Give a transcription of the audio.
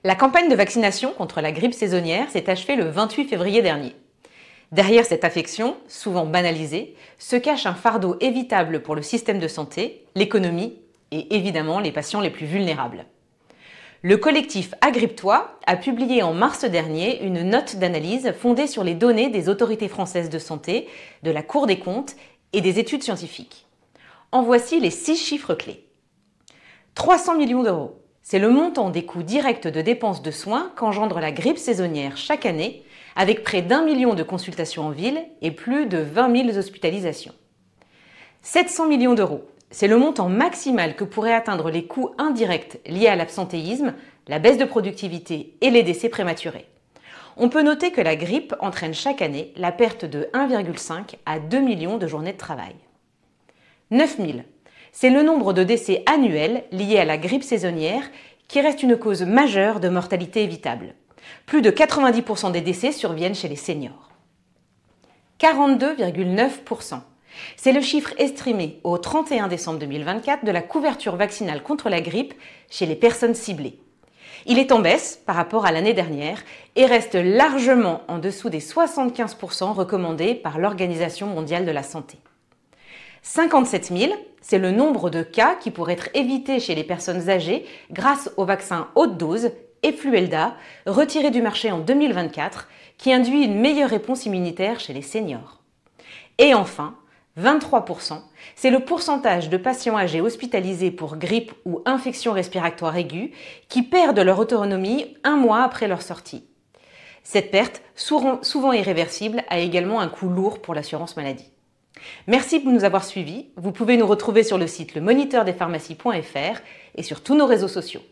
La campagne de vaccination contre la grippe saisonnière s'est achevée le 28 février dernier. Derrière cette affection, souvent banalisée, se cache un fardeau évitable pour le système de santé, l'économie et évidemment les patients les plus vulnérables. Le collectif Agrippe-toi a publié en mars dernier une note d'analyse fondée sur les données des autorités françaises de santé, de la Cour des comptes et des études scientifiques. En voici les 6 chiffres clés. 300 millions d'euros. C'est le montant des coûts directs de dépenses de soins qu'engendre la grippe saisonnière chaque année, avec près d'1 million de consultations en ville et plus de 20 000 hospitalisations. 700 millions d'euros. C'est le montant maximal que pourraient atteindre les coûts indirects liés à l'absentéisme, la baisse de productivité et les décès prématurés. On peut noter que la grippe entraîne chaque année la perte de 1,5 à 2 millions de journées de travail. 9 000. C'est le nombre de décès annuels liés à la grippe saisonnière qui reste une cause majeure de mortalité évitable. Plus de 90% des décès surviennent chez les seniors. 42,9%. C'est le chiffre estimé au 31 décembre 2024 de la couverture vaccinale contre la grippe chez les personnes ciblées. Il est en baisse par rapport à l'année dernière et reste largement en dessous des 75% recommandés par l'Organisation mondiale de la santé. 57 000, c'est le nombre de cas qui pourraient être évités chez les personnes âgées grâce au vaccin haute dose Efluelda, retiré du marché en 2024, qui induit une meilleure réponse immunitaire chez les seniors. Et enfin, 23%, c'est le pourcentage de patients âgés hospitalisés pour grippe ou infection respiratoire aiguë qui perdent leur autonomie 1 mois après leur sortie. Cette perte, souvent irréversible, a également un coût lourd pour l'assurance maladie. Merci de nous avoir suivis. Vous pouvez nous retrouver sur le site lemoniteurdespharmacies.fr et sur tous nos réseaux sociaux.